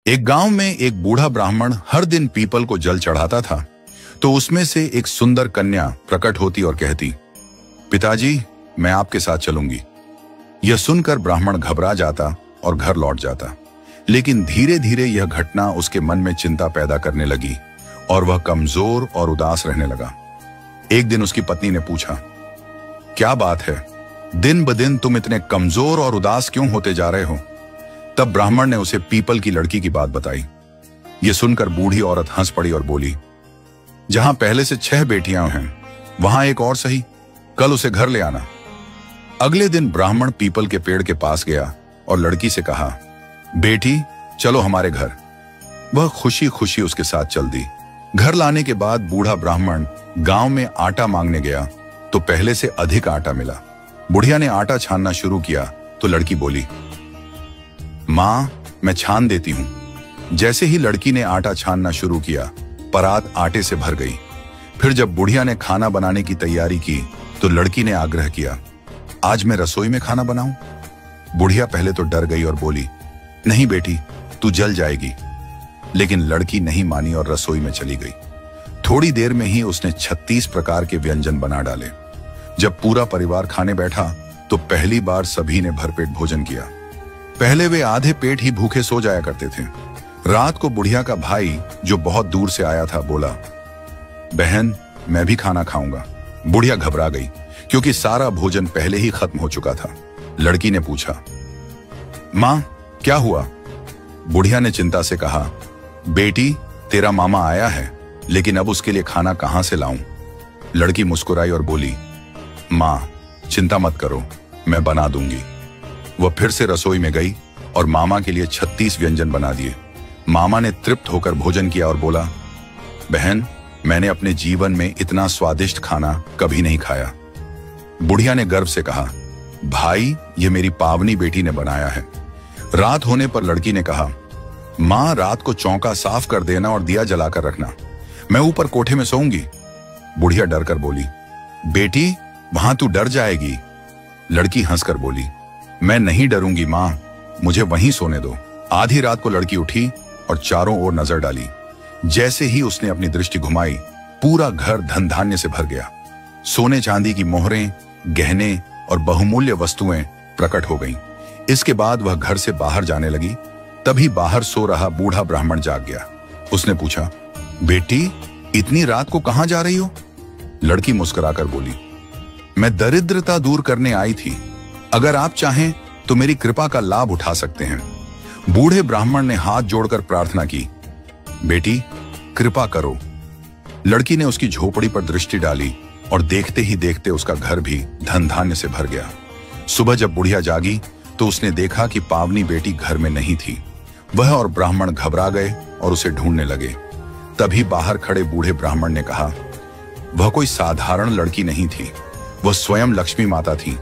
एक गांव में एक बूढ़ा ब्राह्मण हर दिन पीपल को जल चढ़ाता था। तो उसमें से एक सुंदर कन्या प्रकट होती और कहती, पिताजी, मैं आपके साथ चलूंगी। यह सुनकर ब्राह्मण घबरा जाता और घर लौट जाता। लेकिन धीरे धीरे यह घटना उसके मन में चिंता पैदा करने लगी और वह कमजोर और उदास रहने लगा। एक दिन उसकी पत्नी ने पूछा, क्या बात है, दिन ब दिन तुम इतने कमजोर और उदास क्यों होते जा रहे हो? तब ब्राह्मण ने उसे पीपल की लड़की की बात बताई। यह सुनकर बूढ़ी औरत हंस पड़ी और बोली, जहां पहले से 6 बेटियां हैं, वहां एक और सही, कल उसे घर ले आना। अगले दिन ब्राह्मण पीपल के पेड़ के पास गया और लड़की से कहा, बेटी, चलो हमारे घर। वह खुशी खुशी उसके साथ चल दी। घर लाने के बाद बूढ़ा ब्राह्मण गांव में आटा मांगने गया तो पहले से अधिक आटा मिला। बुढ़िया ने आटा छानना शुरू किया तो लड़की बोली, मां, मैं छान देती हूं। जैसे ही लड़की ने आटा छानना शुरू किया, परात आटे से भर गई। फिर जब बुढ़िया ने खाना बनाने की तैयारी की तो लड़की ने आग्रह किया, आज मैं रसोई में खाना बनाऊं? बुढ़िया पहले तो डर गई और बोली, नहीं बेटी, तू जल जाएगी। लेकिन लड़की नहीं मानी और रसोई में चली गई। थोड़ी देर में ही उसने 36 प्रकार के व्यंजन बना डाले। जब पूरा परिवार खाने बैठा तो पहली बार सभी ने भरपेट भोजन किया। पहले वे आधे पेट ही भूखे सो जाया करते थे। रात को बुढ़िया का भाई, जो बहुत दूर से आया था, बोला, बहन, मैं भी खाना खाऊंगा। बुढ़िया घबरा गई क्योंकि सारा भोजन पहले ही खत्म हो चुका था। लड़की ने पूछा, मां, क्या हुआ? बुढ़िया ने चिंता से कहा, बेटी, तेरा मामा आया है, लेकिन अब उसके लिए खाना कहां से लाऊं? लड़की मुस्कुराई और बोली, मां, चिंता मत करो, मैं बना दूंगी। वह फिर से रसोई में गई और मामा के लिए 36 व्यंजन बना दिए। मामा ने तृप्त होकर भोजन किया और बोला, बहन, मैंने अपने जीवन में इतना स्वादिष्ट खाना कभी नहीं खाया। बुढ़िया ने गर्व से कहा, भाई, ये मेरी पावनी बेटी ने बनाया है। रात होने पर लड़की ने कहा, मां, रात को चौका साफ कर देना और दिया जलाकर रखना, मैं ऊपर कोठे में सोऊंगी। बुढ़िया डरकर बोली, बेटी, वहां तू डर जाएगी। लड़की हंसकर बोली, मैं नहीं डरूंगी मां, मुझे वहीं सोने दो। आधी रात को लड़की उठी और चारों ओर नजर डाली। जैसे ही उसने अपनी दृष्टि घुमाई, पूरा घर धन धान्य से भर गया। सोने चांदी की मोहरें, गहने और बहुमूल्य वस्तुएं प्रकट हो गईं। इसके बाद वह घर से बाहर जाने लगी। तभी बाहर सो रहा बूढ़ा ब्राह्मण जाग गया। उसने पूछा, बेटी, इतनी रात को कहां जा रही हो? लड़की मुस्कुराकर बोली, मैं दरिद्रता दूर करने आई थी। अगर आप चाहें तो मेरी कृपा का लाभ उठा सकते हैं। बूढ़े ब्राह्मण ने हाथ जोड़कर प्रार्थना की, बेटी, कृपा करो। लड़की ने उसकी झोपड़ी पर दृष्टि डाली और देखते ही देखते उसका घर भी धन धान्य से भर गया। सुबह जब बुढ़िया जागी तो उसने देखा कि पावनी बेटी घर में नहीं थी। वह और ब्राह्मण घबरा गए और उसे ढूंढने लगे। तभी बाहर खड़े बूढ़े ब्राह्मण ने कहा, वह कोई साधारण लड़की नहीं थी, वह स्वयं लक्ष्मी माता थी।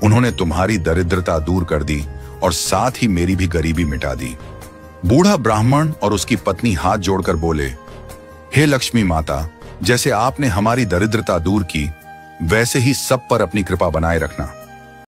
उन्होंने तुम्हारी दरिद्रता दूर कर दी और साथ ही मेरी भी गरीबी मिटा दी। बूढ़ा ब्राह्मण और उसकी पत्नी हाथ जोड़कर बोले, हे लक्ष्मी माता, जैसे आपने हमारी दरिद्रता दूर की, वैसे ही सब पर अपनी कृपा बनाए रखना।